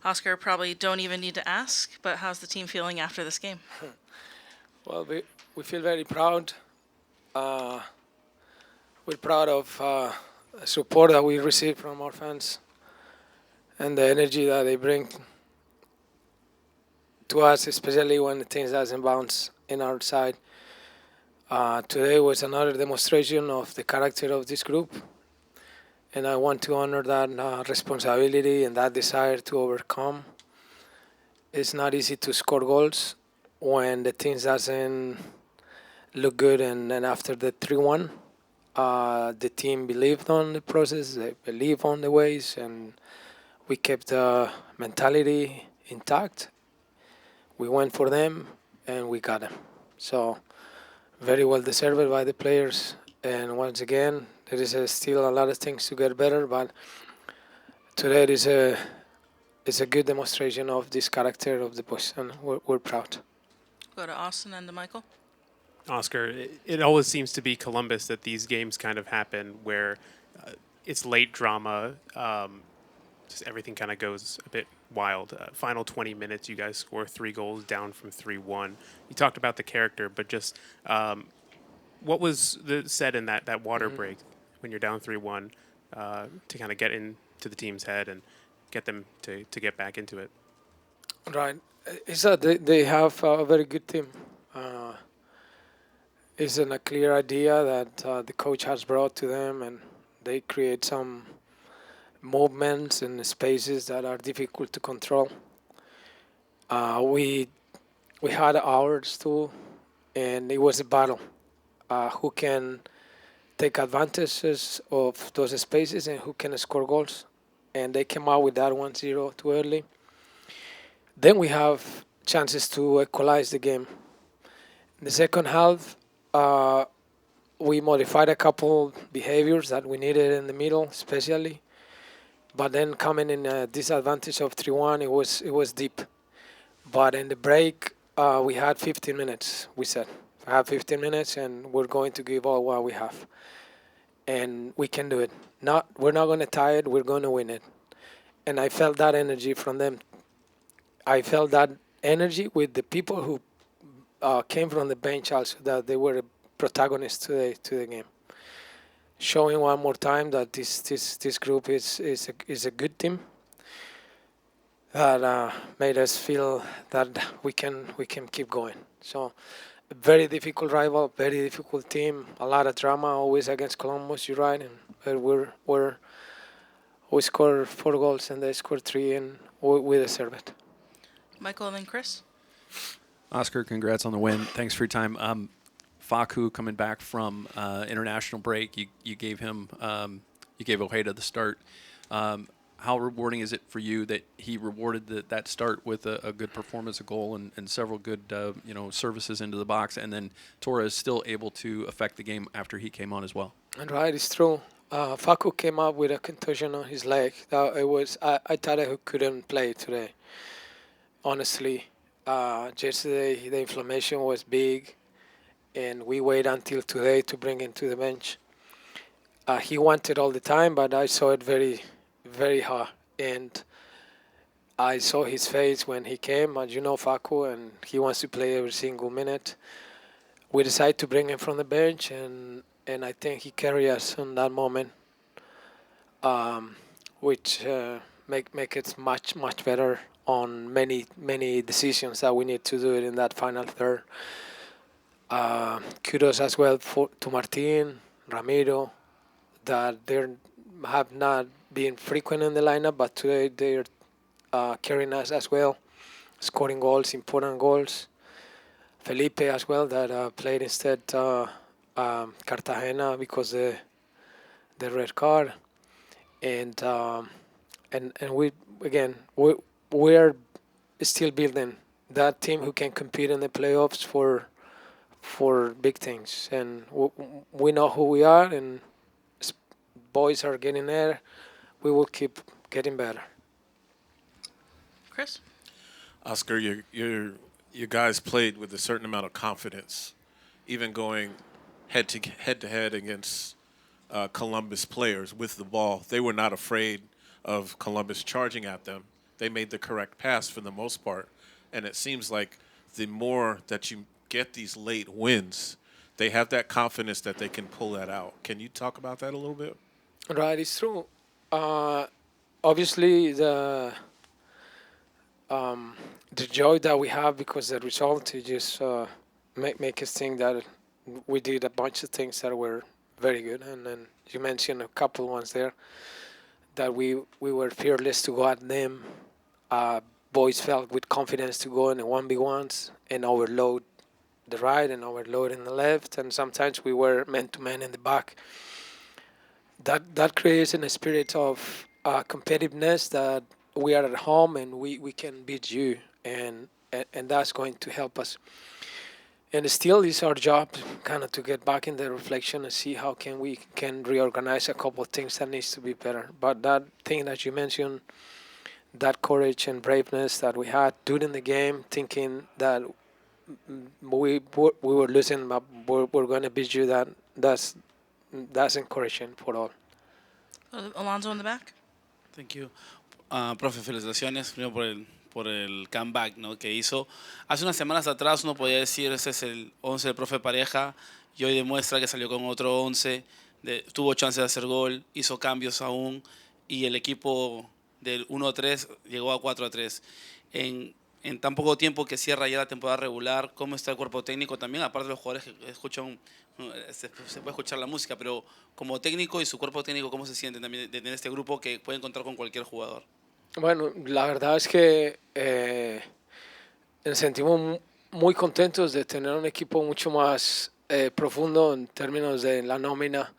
Oscar, probably don't even need to ask, but how's the team feeling after this game? Well, we feel very proud. Uh, we're proud of the support that we receive from our fans and the energy that they bring to us, especially when the things doesn't bounce in our side. Today was another demonstration of the character of this group, and I want to honor that responsibility and that desire to overcome. It's not easy to score goals when the things doesn't look good, and then after the 3-1, the team believed on the process, they believe on the ways, and we kept the mentality intact. We went for them, and we got them. So very well deserved by the players. And once again, there is still a lot of things to get better, but today is a good demonstration of this character of the boys, and we're proud. Go to Austin and to Michael. Oscar, it always seems to be Columbus that these games kind of happen where it's late drama. Just everything kind of goes a bit wild. Final 20 minutes, you guys score 3 goals down from 3-1. You talked about the character, but just what was said in that water break when you're down 3-1 to kind of get into the team's head and get them to get back into it? Right. Is that they have a very good team. Uh, isn't a clear idea that the coach has brought to them, and they create some movements and spaces that are difficult to control. We had ours too, and it was a battle. Who can take advantages of those spaces and who can score goals? And they came out with that 1-0 too early. Then we have chances to equalize the game. In the second half, we modified a couple behaviors that we needed in the middle, especially. But then coming in a disadvantage of 3-1, it was deep. But in the break, we had 15 minutes. We said, "I have 15 minutes, and we're going to give all what we have, and we can do it. We're not going to tie it. We're going to win it." And I felt that energy from them. I felt that energy with the people who came from the bench also, that they were protagonists to the game, showing one more time that this group is a good team that made us feel that we can keep going. So a very difficult rival, very difficult team, a lot of drama always against Columbus. You're right, and we scored 4 goals and they scored 3, and we deserve it. Michael and then Chris. Oscar, congrats on the win. Thanks for your time. Facu coming back from international break, you gave him you gave Ojeda the start. How rewarding is it for you that he rewarded that start with a good performance, a goal, and several good services into the box, and then Torres still able to affect the game after he came on as well? And right, it's true. Facu came up with a contusion on his leg. I thought he couldn't play today. Honestly, yesterday the inflammation was big, and we wait until today to bring him to the bench. He wanted all the time, but I saw it very, very hard, and I saw his face when he came. And Facu, and he wants to play every single minute. We decided to bring him from the bench, and I think he carried us in that moment, which make it much better on many decisions that we need to do it in that final third. Kudos as well to Martin, Ramiro, that they have not been frequent in the lineup, but today they're carrying us as well, scoring goals, important goals. Felipe as well, that played instead Cartagena because the red card, and we again we're still building that team who can compete in the playoffs for big things, and we know who we are, and boys are getting there. We will keep getting better. Chris. Oscar, your guys played with a certain amount of confidence, even going head to head against Columbus players with the ball. They were not afraid of Columbus charging at them. they made the correct pass for the most part. And it seems like the more that you get these late wins, they have that confidence that they can pull that out. Can you talk about that a little bit? Right, it's true. Obviously, the joy that we have because the result is just make us think that we did a bunch of things that were very good, and then you mentioned a couple ones there that we were fearless to go at them. Boys felt with confidence to go in the 1v1s and overload the right and overload in the left, and sometimes we were man to man in the back. That creates a spirit of competitiveness that we are at home and we can beat you, and that's going to help us. And still, it's our job kind of to get back in the reflection and see how can we can reorganize a couple of things that needs to be better. But that thing that you mentioned, that courage and braveness that we had during the game, thinking that we were losing, but we're going to beat you. That's encouraging for all. Alonso in the back. Thank you. Profe, felicitaciones primero por el comeback, ¿no?, que hizo. Hace unas semanas atrás uno podía decir ese es el 11 del profe Pareja y hoy demuestra que salió con otro 11, tuvo chance de hacer gol, hizo cambios aún y el equipo del 1-3 llegó a 4-3. En tan poco tiempo que cierra ya la temporada regular, ¿cómo está el cuerpo técnico también? Aparte de los jugadores que escuchan, se puede escuchar la música, pero como técnico y su cuerpo técnico, ¿cómo se sienten también de tener este grupo que puede encontrar con cualquier jugador? Bueno, la verdad es que nos sentimos muy contentos de tener un equipo mucho más profundo en términos de la nómina,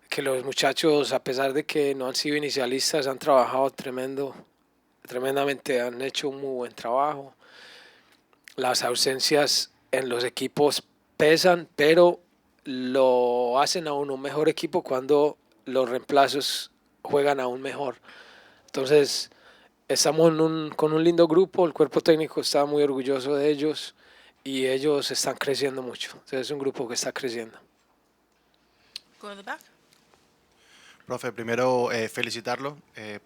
que los muchachos, a pesar de que no han sido inicialistas, han trabajado tremendamente, han hecho un muy buen trabajo. Las ausencias en los equipos pesan, pero lo hacen a uno un mejor equipo cuando los reemplazos juegan aún mejor. Entonces, estamos con un lindo grupo, el cuerpo técnico está muy orgulloso de ellos y ellos están creciendo mucho. Entonces, es un grupo que está creciendo. Go to the back. Profe, primero felicitarlo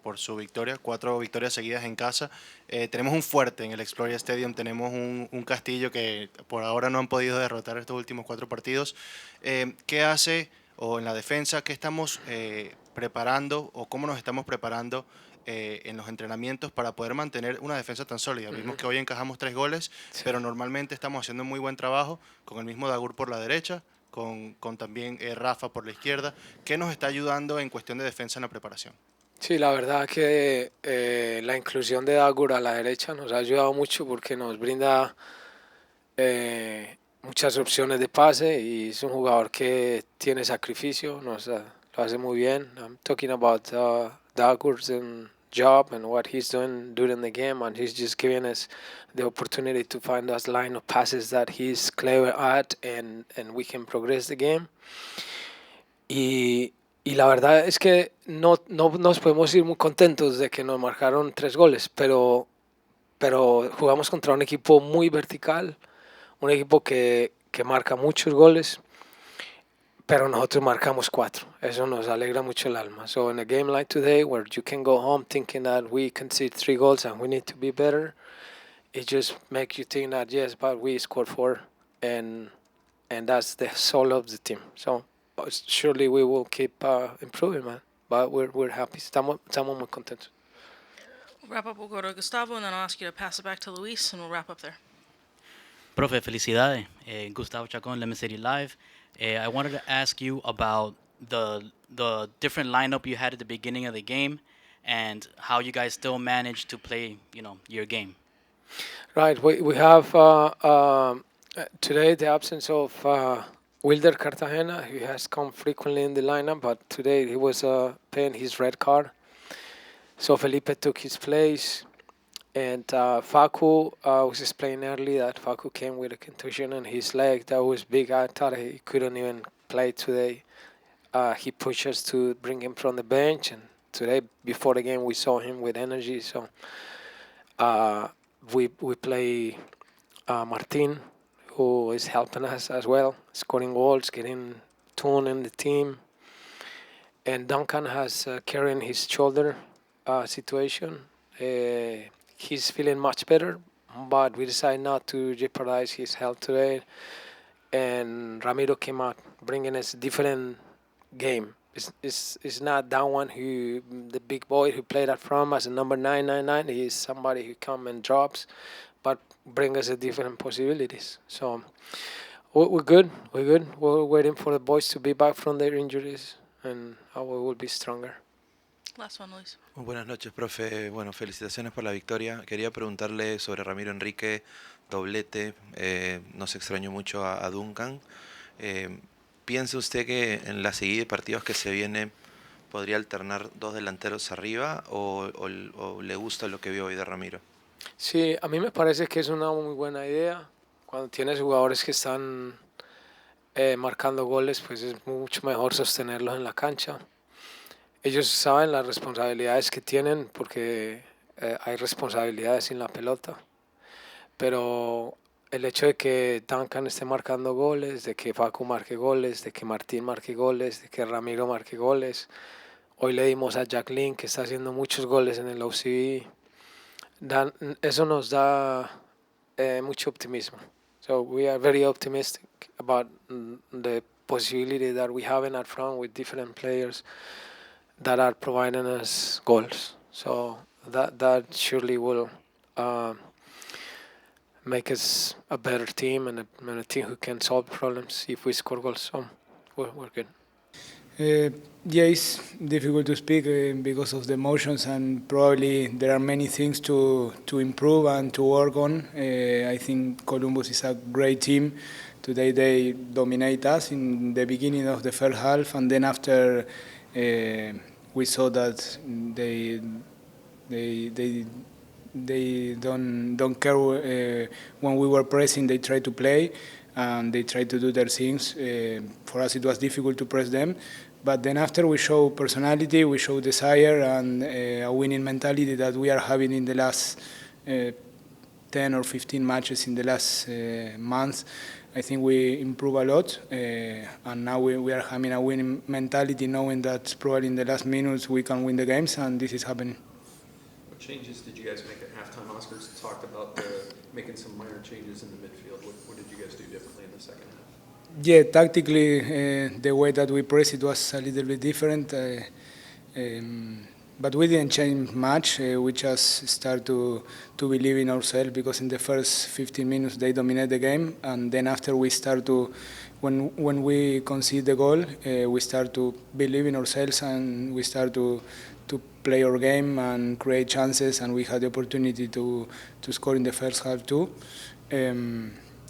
por su victoria, 4 victorias seguidas en casa. Tenemos un fuerte en el Exploria Stadium, tenemos un Castillo que por ahora no han podido derrotar estos últimos 4 partidos. ¿Qué hace, o en la defensa, qué estamos preparando o cómo nos estamos preparando en los entrenamientos para poder mantener una defensa tan sólida? Vimos que hoy encajamos 3 goles, pero normalmente estamos haciendo muy buen trabajo con el mismo Dagur por la derecha, con también Rafa por la izquierda. ¿Qué nos está ayudando en cuestión de defensa en la preparación? Sí, la verdad que la inclusión de Dagur a la derecha nos ha ayudado mucho porque nos brinda muchas opciones de pase y es un jugador que tiene sacrificio, lo hace muy bien. I'm talking about Dagur's job and what he's doing during the game, and he's just giving us the opportunity to find us line of passes that he's clever at and we can progress the game. Y la verdad es que no nos podemos ir muy contentos de que nos marcaron 3 goles, pero jugamos contra un equipo muy vertical, un equipo que marca muchos goles, pero nosotros marcamos 4. Eso nos alegra mucho el alma. So in a game like today, where you can go home thinking that we concede 3 goals and we need to be better, it just makes you think that yes, but we scored 4, and that's the soul of the team. So surely we will keep improving, man. But we're happy. Estamos muy contentos. We'll wrap up. We'll go to Gustavo, and then I'll ask you to pass it back to Luis, and we'll wrap up there. Profe, felicidades. Gustavo Chacon, Lemon City Live. I wanted to ask you about the different lineup you had at the beginning of the game and how you guys still managed to play, your game. Right. We have today the absence of Wilder Cartagena. He has come frequently in the lineup, but today he was paying his red card. So Felipe took his place. And Facu was explaining earlier that Facu came with a contusion in his leg. That was big. I thought he couldn't even play today. He pushed us to bring him from the bench. And today, before the game, we saw him with energy. So we play Martin, who is helping us as well, scoring goals, getting tune in the team. And Duncan has carrying his shoulder situation. he's feeling much better, but we decided not to jeopardize his health today. And Ramiro came out bringing us a different game. It's not that one who the big boy who played up front as a number 999. He's somebody who come and drops, but bring us a different possibilities. So we're good. We're good. We're waiting for the boys to be back from their injuries, and we will be stronger. Last one, Luis. Muy buenas noches, profe. Bueno, felicitaciones por la victoria. Quería preguntarle sobre Ramiro Enrique, doblete. Nos extrañó mucho a Duncan. ¿Piensa usted que en la seguida de partidos que se viene podría alternar dos delanteros arriba o le gusta lo que vio hoy de Ramiro? Sí, a mí me parece que es una muy buena idea. Cuando tienes jugadores que están marcando goles, pues es mucho mejor sostenerlos en la cancha. Ellos saben las responsabilidades que tienen porque hay responsabilidades sin la pelota. Pero el hecho de que Duncan esté marcando goles, de que Facu marque goles, de que Martín marque goles, de que Ramiro marque goles. Hoy le dimos a Jacqueline que está haciendo muchos goles en el OCB. Eso nos da mucho optimismo. So we are very optimistic about the possibility that we have in our front with different players that are providing us goals. So that surely will make us a better team and a team who can solve problems if we score goals. So we're good. Yeah, it's difficult to speak because of the emotions, and probably there are many things to improve and to work on. I think Columbus is a great team. Today they dominate us in the beginning of the first half, and then after we saw that they don't care when we were pressing. They try to play and they try to do their things. For us, it was difficult to press them. But then after we show personality, we show desire and a winning mentality that we are having in the last 10 or 15 matches in the last month. I think we improve a lot, and now we are having a winning mentality, knowing that probably in the last minutes we can win the games, and this is happening. What changes did you guys make at halftime? Oscar's talked about making some minor changes in the midfield. What did you guys do differently in the second half? Yeah, tactically, the way that we press it was a little bit different, but we didn't change much. We just start to believe in ourselves, because in the first 15 minutes they dominate the game, and then after we start to, when we concede the goal, we start to believe in ourselves and we start to play our game and create chances, and we had the opportunity to score in the first half too.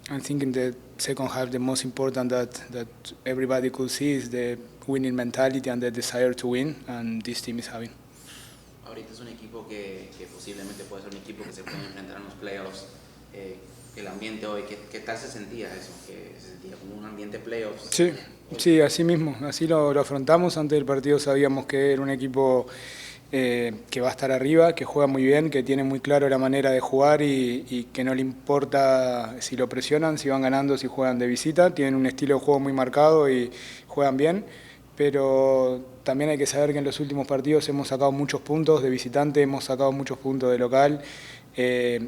I think in the second half the most important that everybody could see is the winning mentality and the desire to win, and this team is having. Ahorita es un equipo que posiblemente puede ser un equipo que se puede enfrentar en los playoffs. El ambiente hoy, ¿qué tal se sentía eso? ¿Que se sentía como un ambiente playoffs? Sí, así mismo, así lo afrontamos. Antes del partido sabíamos que era un equipo que va a estar arriba, que juega muy bien, que tiene muy claro la manera de jugar y que no le importa si lo presionan, si van ganando, si juegan de visita. Tienen un estilo de juego muy marcado y juegan bien, pero también hay que saber que en los últimos partidos hemos sacado muchos puntos de visitante, hemos sacado muchos puntos de local.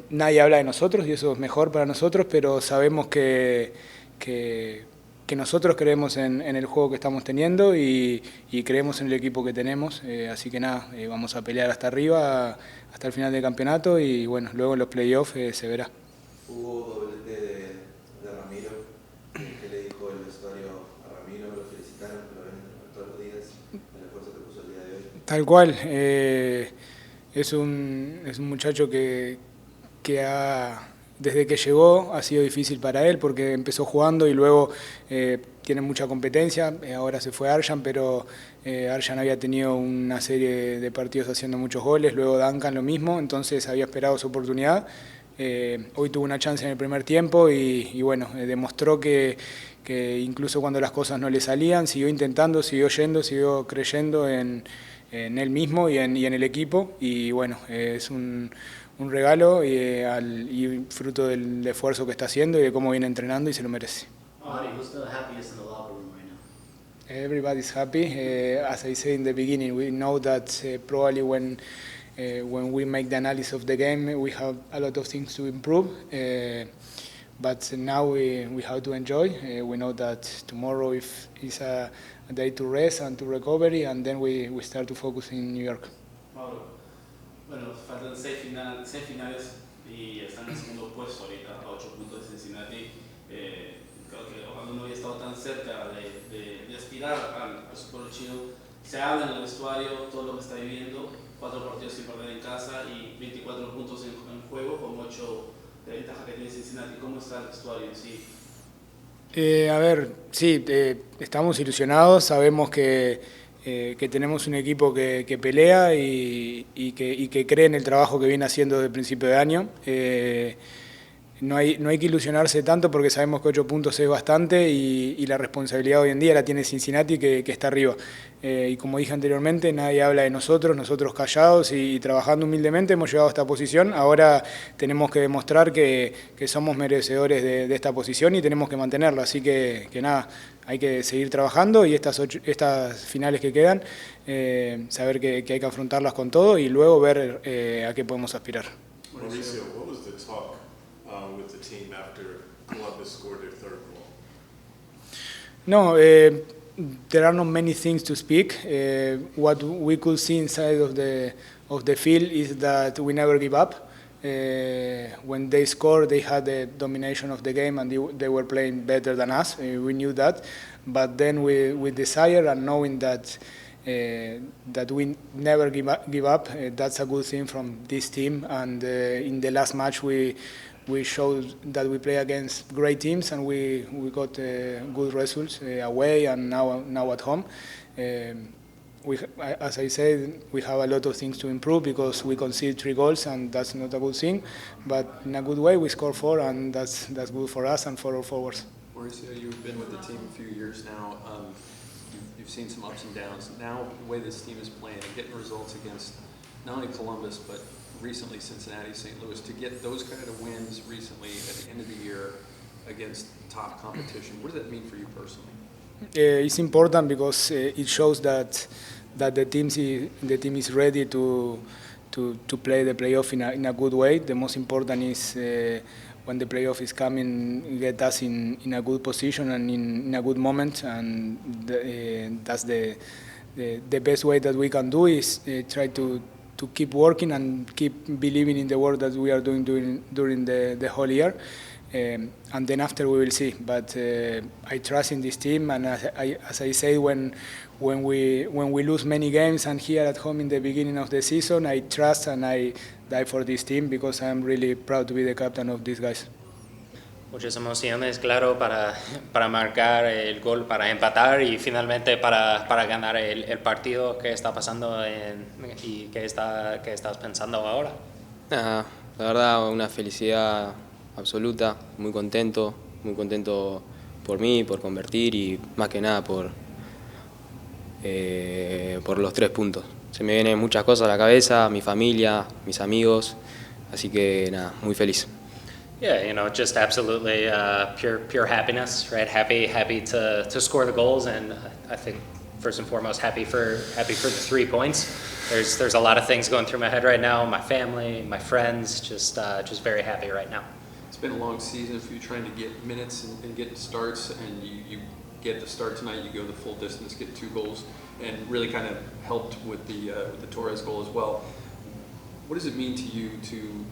Nadie habla de nosotros y eso es mejor para nosotros, pero sabemos que nosotros creemos en el juego que estamos teniendo y creemos en el equipo que tenemos, así que nada, vamos a pelear hasta arriba, hasta el final del campeonato, y bueno, luego en los playoffs se verá. Hubo doblete de Ramiro. ¿Qué le dijo el vestuario a Ramiro? Lo felicitaron, lo ven todos los días, el esfuerzo que puso el día de hoy. Tal cual, es un muchacho que desde que llegó ha sido difícil para él, porque empezó jugando y luego tiene mucha competencia. Ahora se fue Arjan, pero Arjan había tenido una serie de partidos haciendo muchos goles, luego Duncan lo mismo, entonces había esperado su oportunidad. Hoy tuvo una chance en el primer tiempo y bueno, demostró que incluso cuando las cosas no le salían, siguió intentando, siguió yendo, siguió creyendo en él mismo y en el equipo, y bueno, es un regalo y fruto del esfuerzo que está haciendo y de cómo viene entrenando, y se lo merece. Who's the happiest in the locker room right now? Everybody's happy. As I said in the beginning, we know that probably when when we make the analysis of the game, we have a lot of things to improve. But now we have to enjoy. We know that tomorrow is a day to rest and to recovery, and then we start to focus in New York. Mauro, bueno, faltan seis finales y están en el segundo puesto ahorita, a 8 puntos de Cincinnati. Creo que cuando uno había estado tan cerca de aspirar al Super Shield, se habla en el vestuario todo lo que está viviendo, 4 partidos sin perder en casa y 24 puntos en juego con 8 de ventaja que tiene Cincinnati. ¿Cómo está el vestuario en sí? A ver, sí, estamos ilusionados, sabemos que tenemos un equipo que pelea y que cree en el trabajo que viene haciendo desde el principio de año. No hay que ilusionarse tanto porque sabemos que 8 puntos es bastante y la responsabilidad hoy en día la tiene Cincinnati que está arriba. Y como dije anteriormente, nadie habla de nosotros callados y trabajando humildemente hemos llegado a esta posición. Ahora tenemos que demostrar que somos merecedores de esta posición y tenemos que mantenerla. Así que nada, hay que seguir trabajando y estas finales que quedan, saber que hay que afrontarlas con todo y luego ver a qué podemos aspirar. Mauricio, what was the talk with the team after Columbus scored their third goal? No, there are not many things to speak. What we could see inside of the field is that we never give up. When they scored, they had the domination of the game and they were playing better than us. We knew that, but then with desire and knowing that we never give up, that's a good thing from this team. And in the last match, we showed that we play against great teams and we got good results away and now at home. As I said, we have a lot of things to improve because we concede 3 goals and that's not a good thing. But in a good way, we score 4 and that's good for us and for our forwards. Mauricio, you've been with the team a few years now. You've seen some ups and downs. Now, the way this team is playing and getting results against not only Columbus, but recently Cincinnati, St. Louis, to get those kind of wins recently at the end of the year against top competition, what does that mean for you personally? It's important because it shows that the team is ready to play the playoff in a good way. The most important is when the playoff is coming, get us in a good position and in a good moment, and that's the best way that we can do is try to keep working and keep believing in the work that we are doing during the whole year. And then after we will see. But I trust in this team, and as I say, when we lose many games and here at home in the beginning of the season, I trust and I die for this team because I'm really proud to be the captain of these guys. Muchas emociones, claro, para marcar el gol, para empatar y finalmente para ganar el partido. ¿Qué está pasando y qué estás pensando ahora? Nada, la verdad una felicidad absoluta, muy contento por mí, por convertir y más que nada por los 3 puntos. Se me vienen muchas cosas a la cabeza, mi familia, mis amigos, así que nada, muy feliz. Yeah, just absolutely pure happiness, right? Happy to score the goals, and I think first and foremost happy for the 3 points. There's a lot of things going through my head right now, my family, my friends, just very happy right now. It's been a long season for you trying to get minutes and get starts, and you get the start tonight, you go the full distance, get 2 goals, and really kind of helped with the Torres goal as well. What does it mean to you to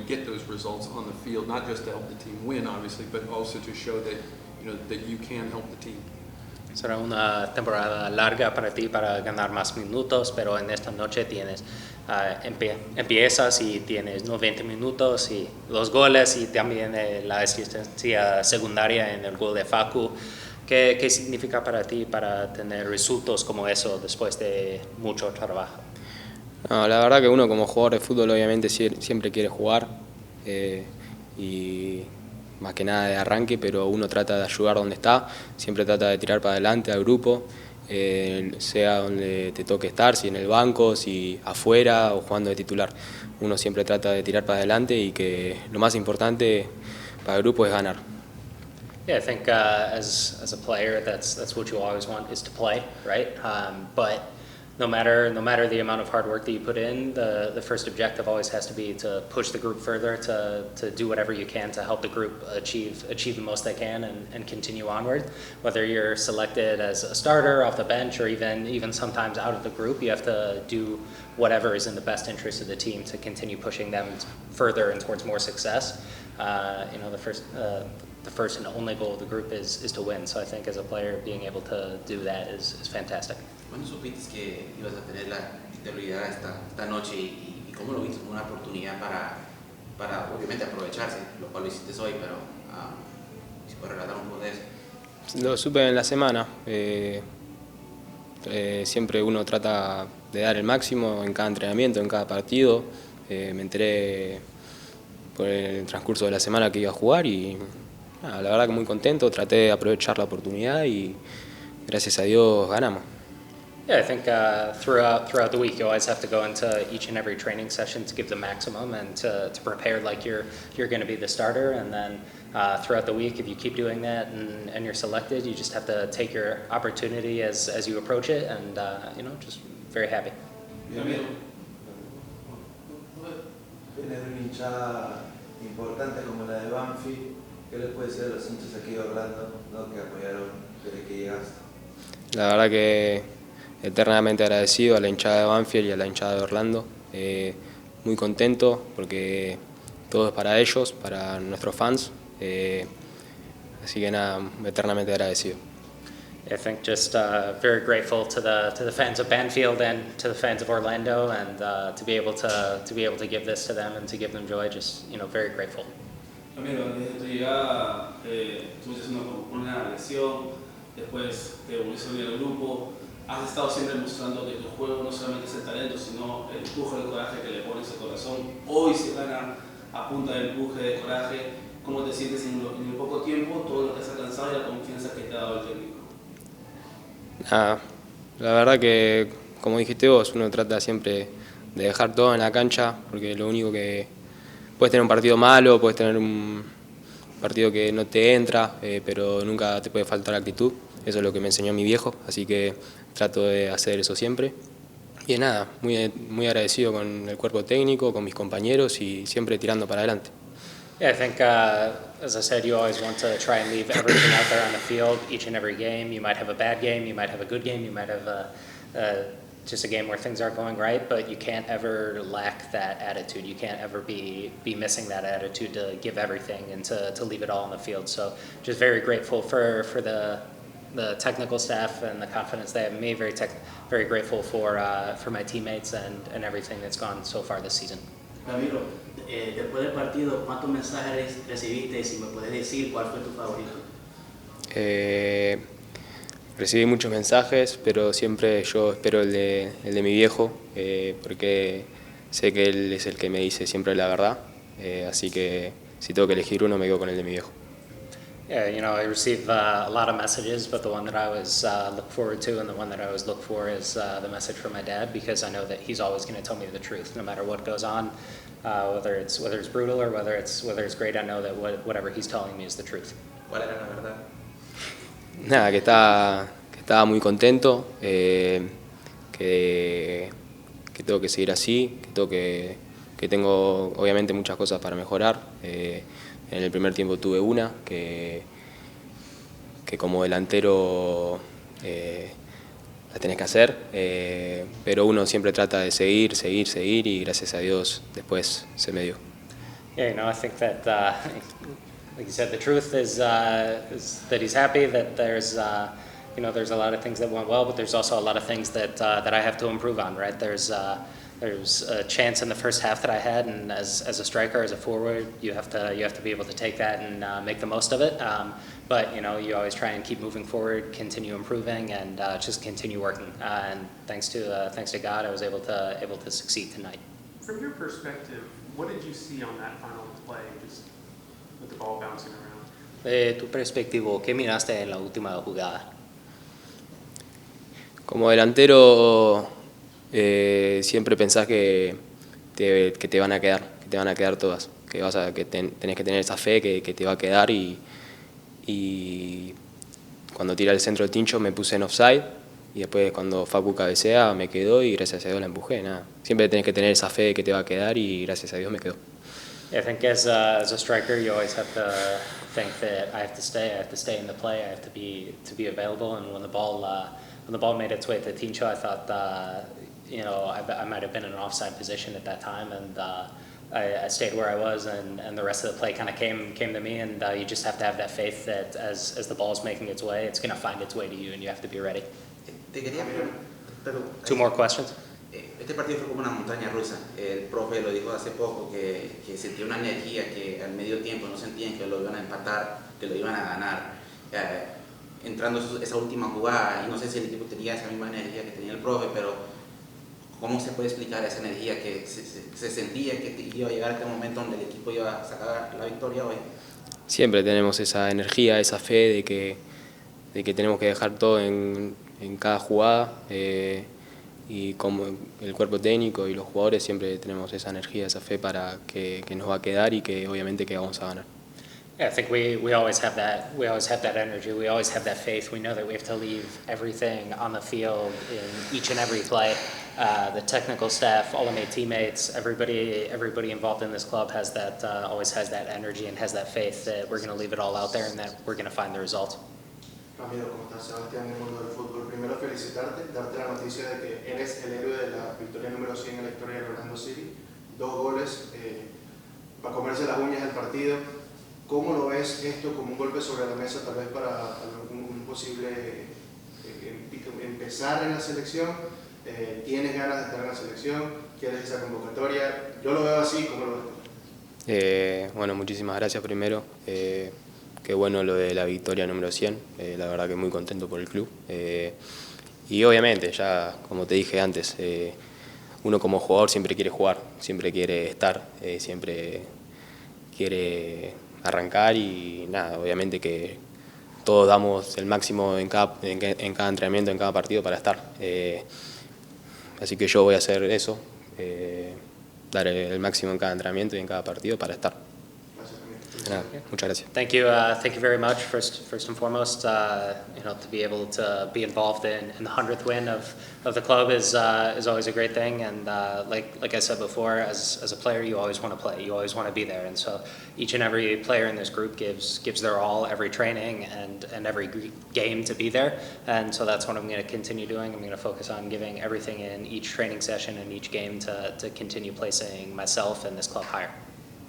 get those results on the field, not just to help the team win, obviously, but also to show that that you can help the team? Será una temporada larga para ti para ganar más minutos, pero en esta noche empiezas y tienes 90 minutos y los goles y también la asistencia secundaria en el gol de Facu. ¿Qué significa para ti para tener resultados como eso después de mucho trabajo? No, la verdad que uno como jugador de fútbol obviamente siempre quiere jugar y más que nada de arranque, pero uno trata de ayudar donde está, siempre trata de tirar para adelante al grupo, sea donde te toque estar, si en el banco, si afuera o jugando de titular. Uno siempre trata de tirar para adelante y que lo más importante para el grupo es ganar. Yeah, I think as a player, that's what you always want is to play, right? But no matter the amount of hard work that you put in, the first objective always has to be to push the group further, to do whatever you can to help the group achieve the most they can and continue onward. Whether you're selected as a starter off the bench or even sometimes out of the group, you have to do whatever is in the best interest of the team to continue pushing them further and towards more success. The first and only goal of the group is to win. So I think as a player, being able to do that is fantastic. ¿Cuándo supiste que ibas a tener la titularidad esta noche y cómo lo viste como una oportunidad para obviamente aprovecharse, lo cual lo hiciste hoy, pero si puedes relatar un poco de eso? Lo supe en la semana. Siempre uno trata de dar el máximo en cada entrenamiento, en cada partido. Me enteré por el transcurso de la semana que iba a jugar y la verdad que muy contento. Traté de aprovechar la oportunidad y gracias a Dios ganamos. Yeah, I think throughout the week you always have to go into each and every training session to give the maximum and to prepare like you're going to be the starter. And then throughout the week, if you keep doing that and you're selected, you just have to take your opportunity as you approach it, and just very happy. Ramiro, tener una hinchada importante como la de Banfield, ¿qué les puede decir a los hinchas aquí de Orlando, ¿no? que apoyaron desde que llegaste? La verdad que eternamente agradecido a la hinchada de Banfield y a la hinchada de Orlando. Muy contento porque todo es para ellos, para nuestros fans. Así que nada, eternamente agradecido. I think just very grateful to the fans of Banfield and to the fans of Orlando, and to be able to give this to them and to give them joy. Just very grateful. Ramiro, desde tu llegada tuviste una lesión, después te volviste a unir al grupo. Has estado siempre mostrando que tu juego no solamente es el talento, sino el empuje, el coraje que le pones al corazón. Hoy se gana a punta de empuje, de coraje. ¿Cómo te sientes en el poco tiempo, todo lo que has alcanzado y la confianza que te ha dado el técnico? La verdad que, como dijiste vos, uno trata siempre de dejar todo en la cancha, porque lo único que... Puedes tener un partido malo, puedes tener un partido que no te entra, pero nunca te puede faltar actitud. Eso es lo que me enseñó mi viejo, así que trato de hacer eso siempre. Y nada, muy agradecido con el cuerpo técnico, con mis compañeros y siempre tirando para adelante. Yeah, I think, as I said, you always want to try and leave everything out there on the field each and every game. You might have a bad game, you might have a good game, you might have just a game where things aren't going right, but you can't ever lack that attitude. You can't ever be missing that attitude to give everything and to leave it all on the field. So just very grateful for the technical staff and the confidence they have in me. Very grateful for my teammates and everything that's gone so far this season. Ramiro, después del partido, ¿cuántos mensajes recibiste? Y si me puedes decir cuál fue tu favorito. Recibí muchos mensajes, pero siempre yo espero el de mi viejo, porque sé que él es el que me dice siempre la verdad. Así que si tengo que elegir uno, me quedo con el de mi viejo. Yeah, I receive a lot of messages, but the one that I always look forward to and the one that I always look for is the message from my dad, because I know that he's always going to tell me the truth, no matter what goes on, whether it's brutal or whether it's great. I know that whatever he's telling me is the truth. ¿Cuál era la verdad? Nada, que estaba muy contento, que tengo que seguir así, que tengo obviamente muchas cosas para mejorar. En el primer tiempo tuve una que como delantero la tenés que hacer, pero uno siempre trata de seguir y gracias a Dios después se me dio. Yeah, I think that, like you said, the truth is that he's happy, that there's a lot of things that went well, but there's also a lot of things that I have to improve on, right? There's a chance in the first half that I had, and as a striker, as a forward, you have to be able to take that and make the most of it. But you always try and keep moving forward, continue improving, and just continue working. And thanks to God, I was able to succeed tonight. From your perspective, what did you see on that final play, just with the ball bouncing around? De tu perspectiva, ¿qué miraste en la última jugada? Como delantero siempre pensás que te van a quedar todas, que tenés que tener esa fe que te va a quedar y cuando tiré el centro del Tincho me puse en offside y después cuando Facu cabecea me quedó y gracias a Dios la empujé. Nada. Siempre tenés que tener esa fe de que te va a quedar y gracias a Dios me quedó. I think as a striker, you always have to think that I have to stay in the play, I have to be available. And when the ball made its way to Tincho, I thought I might have been in an offside position at that time, and I stayed where I was, and the rest of the play kind of came to me. And you just have to have that faith that as the ball is making its way, it's going to find its way to you, and you have to be ready. Te quería pero, 2 more questions. Este partido fue como una montaña rusa. El profe lo dijo hace poco que sentía una energía que al medio tiempo no sentían que lo iban a empatar, que lo iban a ganar. Entrando esa última jugada, y no sé si el equipo tenía esa misma energía que tenía el profe, pero ¿cómo se puede explicar esa energía que se sentía que iba a llegar aquel momento donde el equipo iba a sacar la victoria hoy? Siempre tenemos esa energía, esa fe de que tenemos que dejar todo en cada jugada. Y como el cuerpo técnico y los jugadores siempre tenemos esa energía, esa fe para que nos va a quedar y que obviamente que vamos a ganar. Yeah, I think we always have that. We always have that energy. We always have that faith. We know that we have to leave everything on the field in each and every play. The technical staff, all of my teammates, everybody involved in this club has that. Always has that energy and has that faith that we're going to leave it all out there and that we're going to find the results. Ramiro, ¿cómo estás? Sebastián, del mundo del fútbol. Primero felicitarte, darte la noticia de que eres el héroe de la victoria número 100 en la historia de Orlando City. 2 goles, para comerse las uñas del partido. ¿Cómo lo ves esto como un golpe sobre la mesa tal vez para un posible empezar en la selección? ¿Tienes ganas de estar en la selección? ¿Quieres esa convocatoria? Yo lo veo así, ¿cómo lo ves? Bueno, muchísimas gracias primero. Qué bueno lo de la victoria número 100, la verdad que muy contento por el club. Y obviamente, ya como te dije antes, uno como jugador siempre quiere jugar, siempre quiere estar, siempre quiere arrancar y nada, obviamente que todos damos el máximo en cada entrenamiento, en cada partido para estar. Así que yo voy a hacer eso, dar el máximo en cada entrenamiento y en cada partido para estar. Muchas gracias. Thank you very much. First and foremost, to be able to be involved in the 100th win of the club is always a great thing. And like I said before, as a player, you always want to play. You always want to be there. And so each and every player in this group gives their all, every training and every game to be there. And so that's what I'm going to continue doing. I'm going to focus on giving everything in each training session and each game to continue placing myself and this club higher.